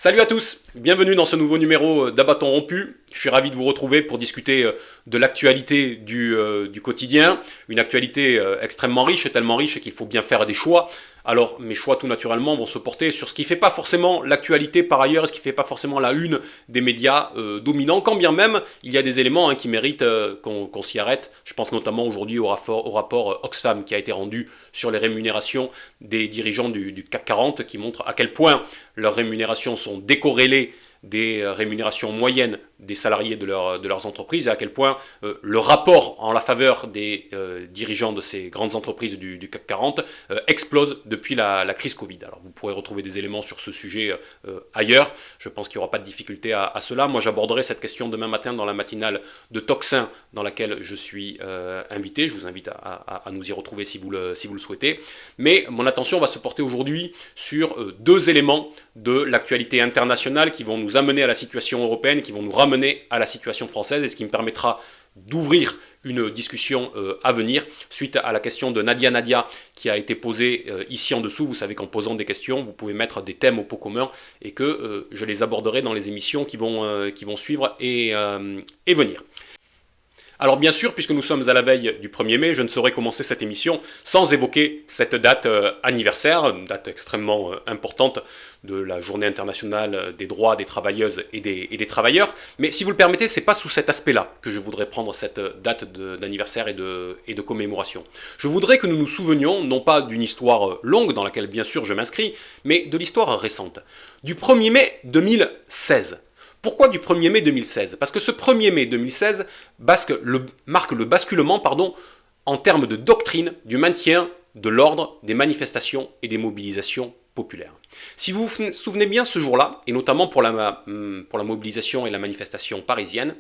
Salut à tous, bienvenue dans ce nouveau numéro d'Abatton Rompu. Je suis ravi de vous retrouver pour discuter de l'actualité du quotidien. Une actualité extrêmement riche, tellement riche qu'il faut bien faire des choix. Alors mes choix tout naturellement vont se porter sur ce qui ne fait pas forcément l'actualité par ailleurs, ce qui ne fait pas forcément la une des médias dominants, quand bien même il y a des éléments qui méritent qu'on s'y arrête. Je pense notamment aujourd'hui au rapport Oxfam qui a été rendu sur les rémunérations des dirigeants du CAC 40 qui montre à quel point leurs rémunérations sont décorrélées des rémunérations moyennes des salariés de leurs entreprises et à quel point le rapport en la faveur des dirigeants de ces grandes entreprises du CAC 40 explose depuis la crise Covid. Alors vous pourrez retrouver des éléments sur ce sujet ailleurs, je pense qu'il n'y aura pas de difficulté à cela. Moi j'aborderai cette question demain matin dans la matinale de Tocsin dans laquelle je suis invité, je vous invite à nous y retrouver si vous le souhaitez. Mais mon attention va se porter aujourd'hui sur deux éléments de l'actualité internationale qui vont nous amener à la situation européenne, qui vont nous ramener à la situation française et ce qui me permettra d'ouvrir une discussion à venir suite à la question de Nadia qui a été posée ici en dessous. Vous savez qu'en posant des questions, vous pouvez mettre des thèmes au pot commun et que je les aborderai dans les émissions qui vont suivre et venir. Alors bien sûr, puisque nous sommes à la veille du 1er mai, je ne saurais commencer cette émission sans évoquer cette date anniversaire, une date extrêmement importante de la Journée internationale des droits des travailleuses et des travailleurs. Mais si vous le permettez, ce n'est pas sous cet aspect-là que je voudrais prendre cette date d'anniversaire et de commémoration. Je voudrais que nous nous souvenions, non pas d'une histoire longue, dans laquelle bien sûr je m'inscris, mais de l'histoire récente, du 1er mai 2016. Pourquoi du 1er mai 2016 ? Parce que ce 1er mai 2016 marque le basculement en termes de doctrine du maintien de l'ordre des manifestations et des mobilisations populaires. Si vous vous souvenez bien ce jour-là, et notamment pour la mobilisation et la manifestation parisienne,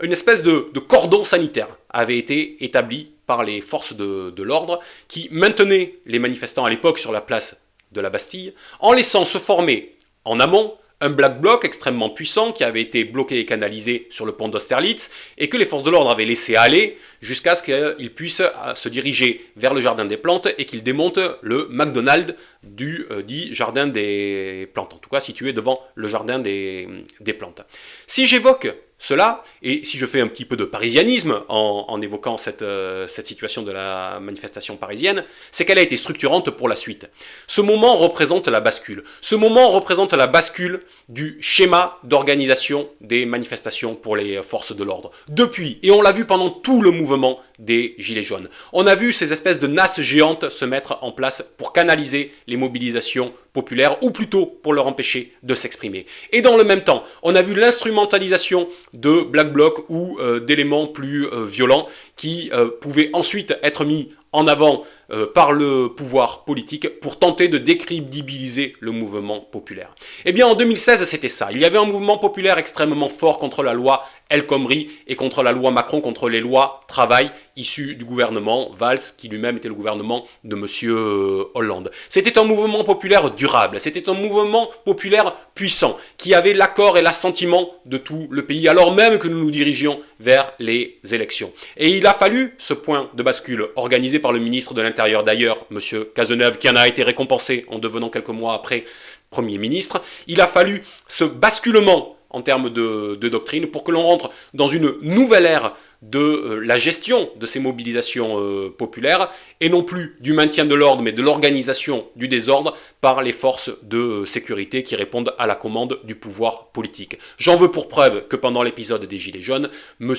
une espèce de cordon sanitaire avait été établi par les forces de l'ordre qui maintenaient les manifestants à l'époque sur la place de la Bastille en laissant se former en amont un black bloc extrêmement puissant qui avait été bloqué et canalisé sur le pont d'Austerlitz et que les forces de l'ordre avaient laissé aller jusqu'à ce qu'ils puissent se diriger vers le jardin des plantes et qu'ils démontent le McDonald's du dit jardin des plantes, en tout cas situé devant le jardin des plantes. Si j'évoque cela, et si je fais un petit peu de parisianisme en évoquant cette situation de la manifestation parisienne, c'est qu'elle a été structurante pour la suite. Ce moment représente la bascule. Ce moment représente la bascule du schéma d'organisation des manifestations pour les forces de l'ordre. Depuis, et on l'a vu pendant tout le mouvement des Gilets jaunes, on a vu ces espèces de nasses géantes se mettre en place pour canaliser les mobilisations populaires, ou plutôt pour leur empêcher de s'exprimer. Et dans le même temps, on a vu l'instrumentalisation de Black Bloc ou d'éléments plus violents qui pouvaient ensuite être mis en avant par le pouvoir politique pour tenter de décrédibiliser le mouvement populaire. Eh bien en 2016 c'était ça, il y avait un mouvement populaire extrêmement fort contre la loi El Khomri et contre la loi Macron, contre les lois travail issues du gouvernement Valls qui lui-même était le gouvernement de monsieur Hollande. C'était un mouvement populaire durable, c'était un mouvement populaire puissant qui avait l'accord et l'assentiment de tout le pays alors même que nous nous dirigions vers les élections. Et il a fallu ce point de bascule organisé par le ministre de l'Intérieur d'ailleurs, M. Cazeneuve, qui en a été récompensé en devenant quelques mois après Premier ministre. Il a fallu ce basculement en termes de doctrine pour que l'on rentre dans une nouvelle ère de la gestion de ces mobilisations populaires et non plus du maintien de l'ordre mais de l'organisation du désordre par les forces de sécurité qui répondent à la commande du pouvoir politique. J'en veux pour preuve que pendant l'épisode des Gilets jaunes, M.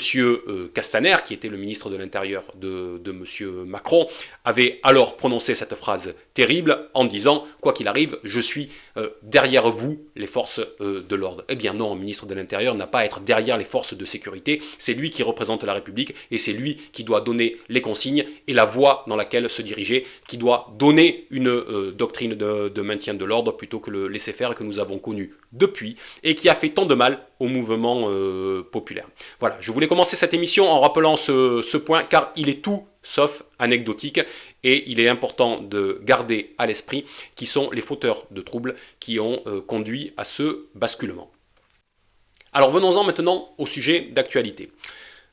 Castaner, qui était le ministre de l'Intérieur de M. Macron, avait alors prononcé cette phrase terrible en disant « Quoi qu'il arrive, je suis derrière vous, les forces de l'ordre ». Eh bien non, un ministre de l'Intérieur n'a pas à être derrière les forces de sécurité, c'est lui qui représente la République et c'est lui qui doit donner les consignes et la voie dans laquelle se diriger, qui doit donner une doctrine de maintien de l'ordre plutôt que le laisser-faire que nous avons connu depuis et qui a fait tant de mal au mouvement populaire. Voilà, je voulais commencer cette émission en rappelant ce point car il est tout sauf anecdotique et il est important de garder à l'esprit qui sont les fauteurs de troubles qui ont conduit à ce basculement. Alors venons-en maintenant au sujet d'actualité.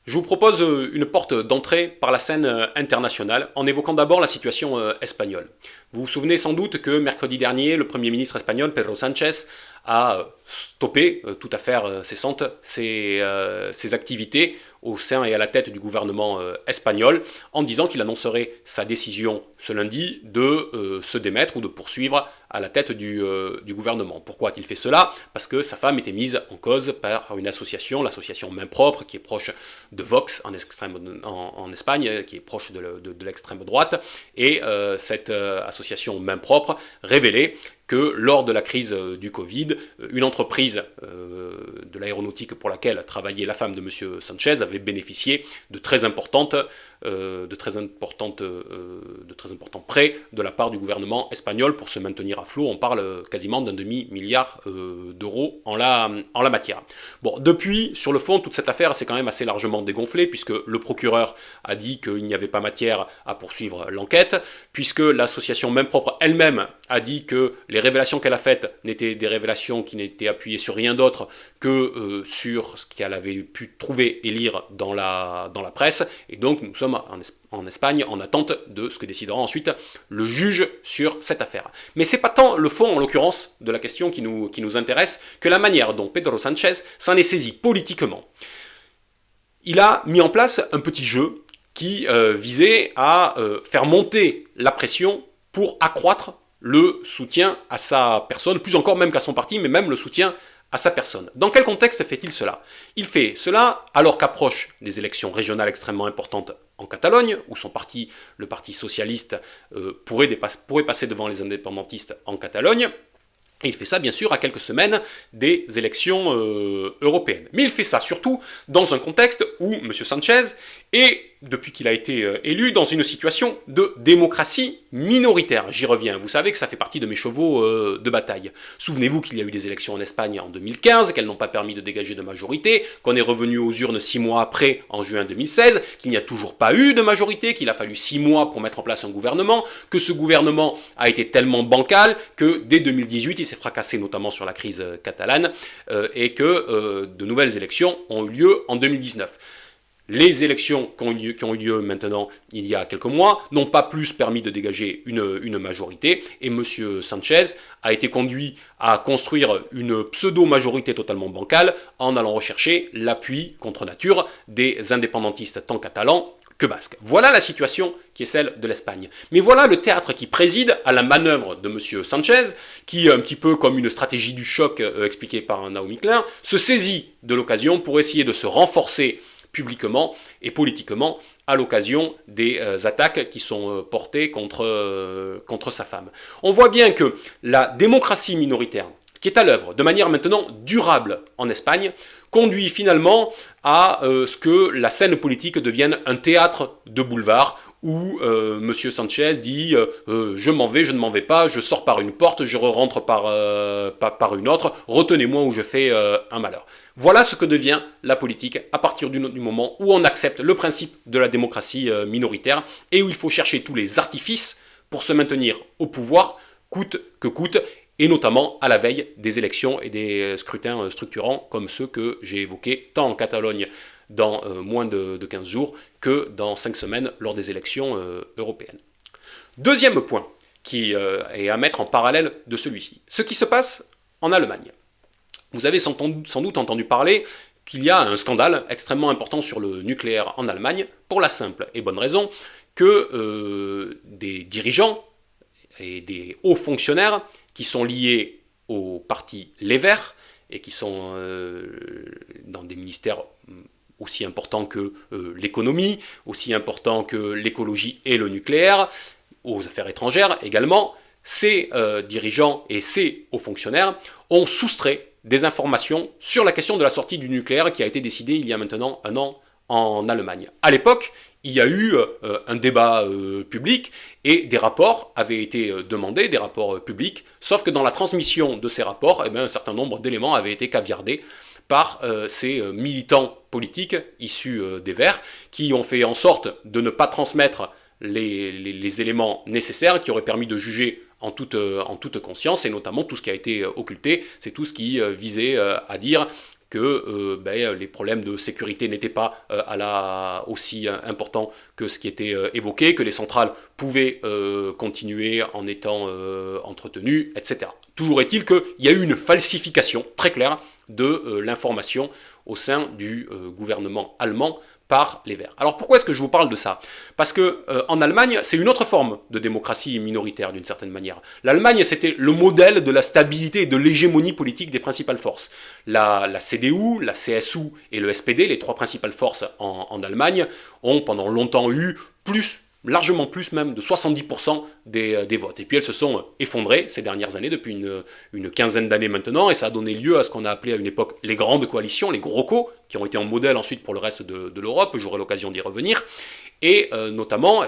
Je vous propose une porte d'entrée par la scène internationale en évoquant d'abord la situation espagnole. Vous vous souvenez sans doute que mercredi dernier, le Premier ministre espagnol, Pedro Sánchez, a stoppé tout à fait cessante ses activités au sein et à la tête du gouvernement espagnol, en disant qu'il annoncerait sa décision ce lundi de se démettre ou de poursuivre à la tête du gouvernement. Pourquoi a-t-il fait cela? Parce que sa femme était mise en cause par une association, l'association Main Propre, qui est proche de Vox en Espagne, qui est proche de l'extrême droite, et cette association Main Propre révélait que lors de la crise du Covid, une entreprise de l'aéronautique pour laquelle travaillait la femme de M. Sanchez avait bénéficié de très importants prêts de la part du gouvernement espagnol pour se maintenir à flot. On parle quasiment d'un demi-milliard d'euros en la matière. Bon, depuis, sur le fond, toute cette affaire s'est quand même assez largement dégonflée, puisque le procureur a dit qu'il n'y avait pas matière à poursuivre l'enquête, puisque l'association Main Propre elle-même a dit que les révélations qu'elle a faites n'étaient des révélations qui n'étaient appuyées sur rien d'autre que sur ce qu'elle avait pu trouver et lire dans la presse, et donc nous sommes en Espagne en attente de ce que décidera ensuite le juge sur cette affaire. Mais c'est pas tant le fond, en l'occurrence, de la question qui nous intéresse, que la manière dont Pedro Sanchez s'en est saisi politiquement. Il a mis en place un petit jeu qui visait à faire monter la pression pour accroître le soutien à sa personne, plus encore même qu'à son parti, mais même le soutien à sa personne. Dans quel contexte fait-il cela? Il fait cela alors qu'approchent des élections régionales extrêmement importantes en Catalogne, où son parti, le Parti socialiste, pourrait passer devant les indépendantistes en Catalogne. Et il fait ça, bien sûr, à quelques semaines des élections européennes. Mais il fait ça surtout dans un contexte où M. Sanchez est, depuis qu'il a été élu, dans une situation de démocratie minoritaire. J'y reviens, vous savez que ça fait partie de mes chevaux de bataille. Souvenez-vous qu'il y a eu des élections en Espagne en 2015, qu'elles n'ont pas permis de dégager de majorité, qu'on est revenu aux urnes 6 mois après, en juin 2016, qu'il n'y a toujours pas eu de majorité, qu'il a fallu 6 mois pour mettre en place un gouvernement, que ce gouvernement a été tellement bancal que dès 2018, il s'est fracassé notamment sur la crise catalane, et que de nouvelles élections ont eu lieu en 2019. Les élections qui ont eu lieu maintenant, il y a quelques mois, n'ont pas plus permis de dégager une majorité, et M. Sanchez a été conduit à construire une pseudo-majorité totalement bancale en allant rechercher l'appui contre nature des indépendantistes tant catalans que basques. Voilà la situation qui est celle de l'Espagne. Mais voilà le théâtre qui préside à la manœuvre de M. Sanchez, qui, un petit peu comme une stratégie du choc expliquée par Naomi Klein, se saisit de l'occasion pour essayer de se renforcer publiquement et politiquement à l'occasion des attaques qui sont portées contre sa femme. On voit bien que la démocratie minoritaire, qui est à l'œuvre de manière maintenant durable en Espagne, conduit finalement à ce que la scène politique devienne un théâtre de boulevard où M. Sanchez dit je m'en vais, je ne m'en vais pas, je sors par une porte, je rentre par une autre, retenez-moi ou je fais un malheur. Voilà ce que devient la politique à partir du moment où on accepte le principe de la démocratie minoritaire et où il faut chercher tous les artifices pour se maintenir au pouvoir, coûte que coûte, et notamment à la veille des élections et des scrutins structurants comme ceux que j'ai évoqués tant en Catalogne dans moins de 15 jours que dans 5 semaines lors des élections européennes. Deuxième point qui est à mettre en parallèle de celui-ci, ce qui se passe en Allemagne. Vous avez sans doute entendu parler qu'il y a un scandale extrêmement important sur le nucléaire en Allemagne, pour la simple et bonne raison que des dirigeants et des hauts fonctionnaires qui sont liés au parti Les Verts et qui sont dans des ministères aussi importants que l'économie, aussi importants que l'écologie et le nucléaire, aux affaires étrangères également, ces dirigeants et ces hauts fonctionnaires ont soustrait des informations sur la question de la sortie du nucléaire qui a été décidée il y a maintenant 1 an en Allemagne. À l'époque, il y a eu un débat public et des rapports avaient été demandés, des rapports publics, sauf que dans la transmission de ces rapports, un certain nombre d'éléments avaient été caviardés par ces militants politiques issus des Verts qui ont fait en sorte de ne pas transmettre les éléments nécessaires qui auraient permis de juger en toute conscience, et notamment tout ce qui a été occulté, c'est tout ce qui visait à dire que les problèmes de sécurité n'étaient pas aussi importants que ce qui était évoqué, que les centrales pouvaient continuer en étant entretenues, etc. Toujours est-il qu'il y a eu une falsification très claire de l'information au sein du gouvernement allemand par les Verts. Alors pourquoi est-ce que je vous parle de ça? Parce que en Allemagne, c'est une autre forme de démocratie minoritaire d'une certaine manière. L'Allemagne, c'était le modèle de la stabilité et de l'hégémonie politique des principales forces. La CDU, la CSU et le SPD, les trois principales forces en Allemagne, ont pendant longtemps eu largement plus même de 70% des votes. Et puis elles se sont effondrées ces dernières années, depuis une quinzaine d'années maintenant, et ça a donné lieu à ce qu'on a appelé à une époque les grandes coalitions, les GroKo, qui ont été en modèle ensuite pour le reste de l'Europe, j'aurai l'occasion d'y revenir. Et notamment,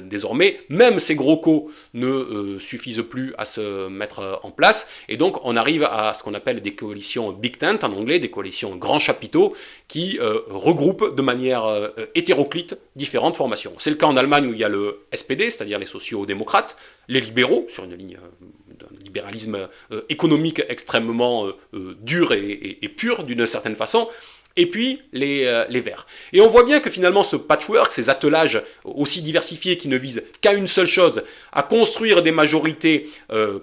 désormais, même ces GroKo ne suffisent plus à se mettre en place, et donc on arrive à ce qu'on appelle des coalitions Big Tent en anglais, des coalitions grands chapiteaux, qui regroupent de manière hétéroclite différentes formations. C'est le cas en Allemagne où il y a le SPD, c'est-à-dire les sociaux-démocrates, les libéraux, sur une ligne d'un libéralisme économique extrêmement dur et pur d'une certaine façon, et puis les Verts. Et on voit bien que finalement ce patchwork, ces attelages aussi diversifiés qui ne visent qu'à une seule chose, à construire des majorités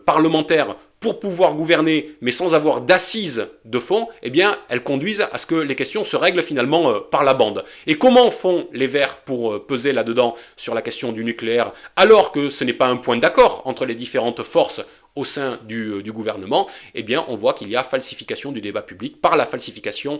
parlementaires pour pouvoir gouverner, mais sans avoir d'assises de fond, eh bien, elles conduisent à ce que les questions se règlent finalement par la bande. Et comment font les Verts pour peser là-dedans sur la question du nucléaire, alors que ce n'est pas un point d'accord entre les différentes forces au sein du gouvernement? Eh bien, on voit qu'il y a falsification du débat public par la falsification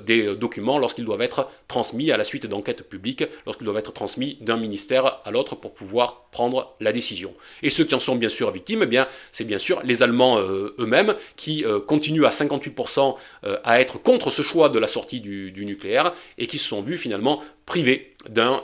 des documents lorsqu'ils doivent être transmis à la suite d'enquêtes publiques, lorsqu'ils doivent être transmis d'un ministère à l'autre pour pouvoir prendre la décision. Et ceux qui en sont bien sûr victimes, eh bien, c'est bien sûr les Allemands eux-mêmes qui continuent à 58% à être contre ce choix de la sortie du nucléaire et qui se sont vus finalement privés d'un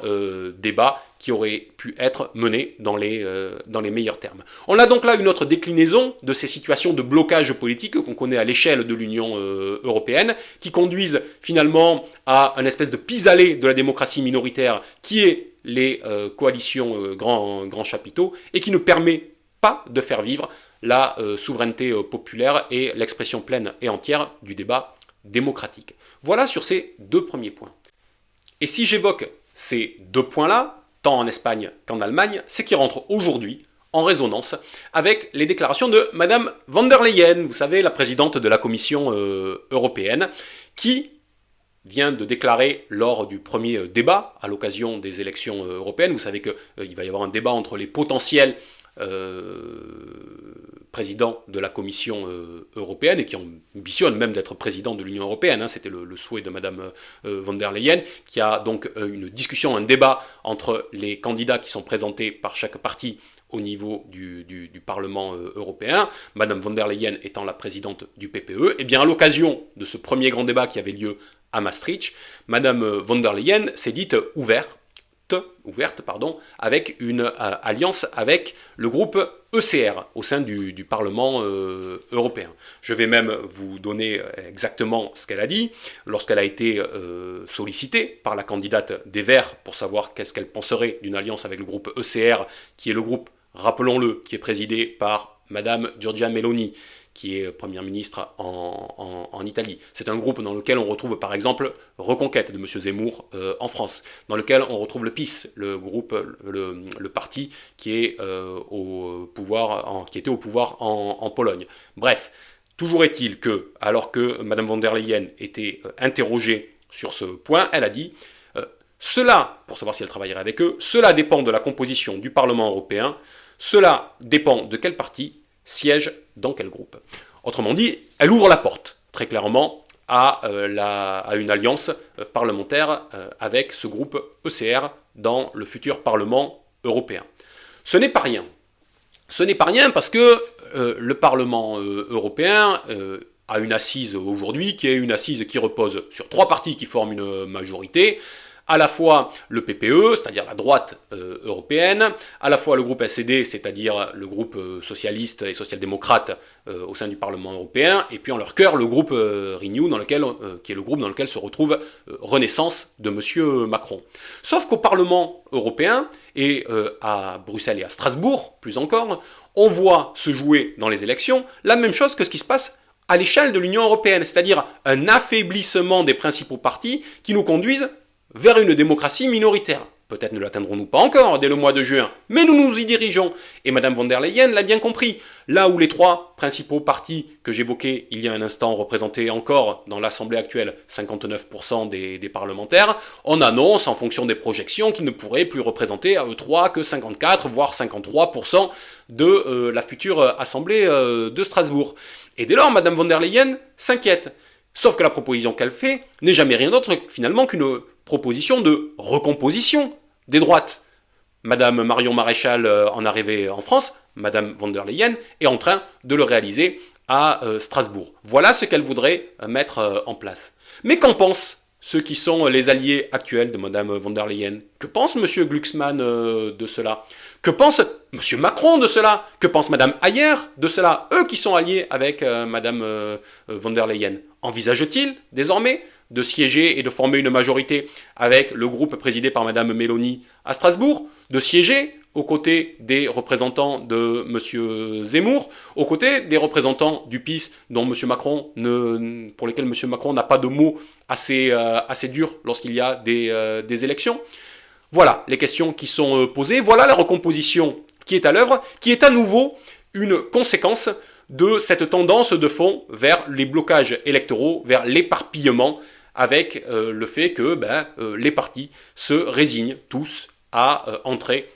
débat qui aurait pu être mené dans les meilleurs termes. On a donc là une autre déclinaison de ces situations de blocage politique qu'on connaît à l'échelle de l'Union européenne, qui conduisent finalement à une espèce de pis-aller de la démocratie minoritaire qui est les coalitions grands chapiteaux et qui ne permet pas de faire vivre la souveraineté populaire et l'expression pleine et entière du débat démocratique. Voilà sur ces deux premiers points. Et si j'évoque ces deux points-là, tant en Espagne qu'en Allemagne, c'est qu'ils rentrent aujourd'hui en résonance avec les déclarations de Madame von der Leyen, vous savez, la présidente de la Commission européenne, qui vient de déclarer lors du premier débat à l'occasion des élections européennes, vous savez qu'il va y avoir un débat entre les potentiels président de la Commission européenne et qui ambitionne même d'être président de l'Union européenne, hein, c'était le souhait de Madame von der Leyen, qui a donc une discussion, un débat entre les candidats qui sont présentés par chaque parti au niveau du Parlement européen, Madame von der Leyen étant la présidente du PPE, et bien à l'occasion de ce premier grand débat qui avait lieu à Maastricht, Madame von der Leyen s'est dite ouverte, avec une alliance avec le groupe ECR au sein du Parlement européen. Je vais même vous donner exactement ce qu'elle a dit lorsqu'elle a été sollicitée par la candidate des Verts pour savoir qu'est-ce qu'elle penserait d'une alliance avec le groupe ECR, qui est le groupe, rappelons-le, qui est présidé par Madame Giorgia Meloni, qui est Première ministre en Italie. C'est un groupe dans lequel on retrouve par exemple Reconquête de M. Zemmour en France, dans lequel on retrouve le PiS, le groupe, le parti qui est au pouvoir, qui était au pouvoir en Pologne. Bref, toujours est-il que, alors que Mme von der Leyen était interrogée sur ce point, elle a dit cela, pour savoir si elle travaillerait avec eux, cela dépend de la composition du Parlement européen, cela dépend de quel parti siège dans quel groupe. Autrement dit, elle ouvre la porte, très clairement, à une alliance parlementaire avec ce groupe ECR dans le futur Parlement européen. Ce n'est pas rien. Ce n'est pas rien parce que le Parlement européen a une assise aujourd'hui, qui est une assise qui repose sur trois partis qui forment une majorité, à la fois le PPE, c'est-à-dire la droite européenne, à la fois le groupe SED, c'est-à-dire le groupe socialiste et social-démocrate au sein du Parlement européen, et puis en leur cœur le groupe Renew, qui est le groupe dans lequel se retrouve Renaissance de M. Macron. Sauf qu'au Parlement européen, et à Bruxelles et à Strasbourg, plus encore, on voit se jouer dans les élections la même chose que ce qui se passe à l'échelle de l'Union européenne, c'est-à-dire un affaiblissement des principaux partis qui nous conduisent vers une démocratie minoritaire. Peut-être ne l'atteindrons-nous pas encore dès le mois de juin, mais nous nous y dirigeons. Et Mme von der Leyen l'a bien compris. Là où les trois principaux partis que j'évoquais il y a un instant représentaient encore dans l'Assemblée actuelle 59% des parlementaires, on annonce en fonction des projections qu'ils ne pourraient plus représenter à eux trois que 54 voire 53% de la future Assemblée de Strasbourg. Et dès lors, Mme von der Leyen s'inquiète. Sauf que la proposition qu'elle fait n'est jamais rien d'autre finalement qu'une proposition de recomposition des droites. Madame Marion Maréchal en arrivée en France, Madame von der Leyen est en train de le réaliser à Strasbourg. Voilà ce qu'elle voudrait mettre en place. Mais qu'en pensent ceux qui sont les alliés actuels de Madame von der Leyen? Que pense Monsieur Glucksmann de cela? Que pense Monsieur Macron de cela? Que pense Madame Ayer de cela? Eux qui sont alliés avec Madame von der Leyen. Envisage-t-il désormais de siéger et de former une majorité avec le groupe présidé par Madame Meloni à Strasbourg, de siéger aux côtés des représentants de M. Zemmour, aux côtés des représentants du PiS dont M. Macron pour lesquels M. Macron n'a pas de mots assez durs lorsqu'il y a des élections. Voilà les questions qui sont posées, voilà la recomposition qui est à l'œuvre, qui est à nouveau une conséquence de cette tendance de fond vers les blocages électoraux, vers l'éparpillement, avec le fait que les partis se résignent tous à entrer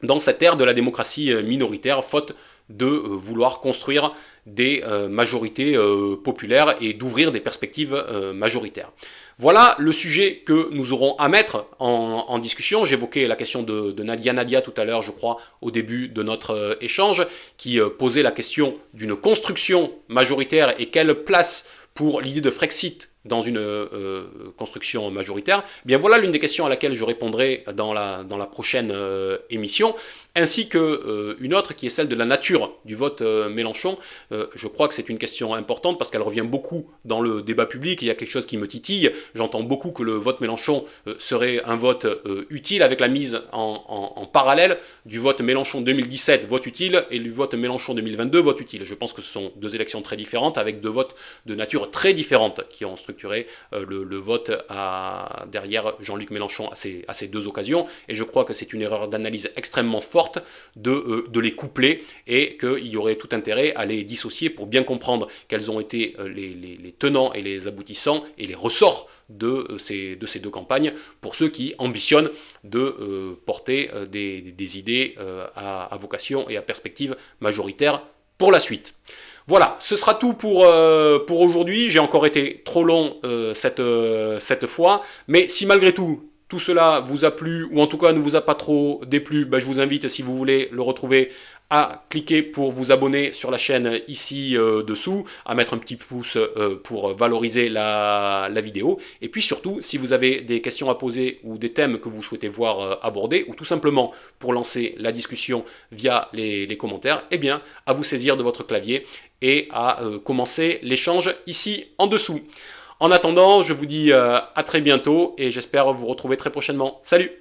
dans cette ère de la démocratie minoritaire, faute de vouloir construire des majorités populaires et d'ouvrir des perspectives majoritaires. Voilà le sujet que nous aurons à mettre en discussion. J'évoquais la question de Nadia tout à l'heure, je crois, au début de notre échange, qui posait la question d'une construction majoritaire et quelle place pour l'idée de Frexit dans une construction majoritaire. Bien voilà l'une des questions à laquelle je répondrai dans la prochaine émission, ainsi qu'une autre qui est celle de la nature du vote Mélenchon. Je crois que c'est une question importante parce qu'elle revient beaucoup dans le débat public. Il y a quelque chose qui me titille. J'entends beaucoup que le vote Mélenchon serait un vote utile, avec la mise en parallèle du vote Mélenchon 2017, vote utile, et du vote Mélenchon 2022, vote utile. Je pense que ce sont deux élections très différentes, avec deux votes de nature très différente qui ont structuré le vote derrière Jean-Luc Mélenchon à ces deux occasions. Et je crois que c'est une erreur d'analyse extrêmement forte de les coupler, et qu'il y aurait tout intérêt à les dissocier pour bien comprendre quels ont été les tenants et les aboutissants et les ressorts de ces deux campagnes, pour ceux qui ambitionnent de porter des idées à vocation et à perspective majoritaire pour la suite. Voilà, ce sera tout pour aujourd'hui. J'ai encore été trop long cette fois, mais si malgré tout cela vous a plu, ou en tout cas ne vous a pas trop déplu, je vous invite, si vous voulez le retrouver, à cliquer pour vous abonner sur la chaîne ici dessous, à mettre un petit pouce pour valoriser la vidéo, et puis surtout, si vous avez des questions à poser ou des thèmes que vous souhaitez voir abordés, ou tout simplement pour lancer la discussion via les commentaires, eh bien, à vous saisir de votre clavier et à commencer l'échange ici en dessous. En attendant, je vous dis à très bientôt et j'espère vous retrouver très prochainement. Salut!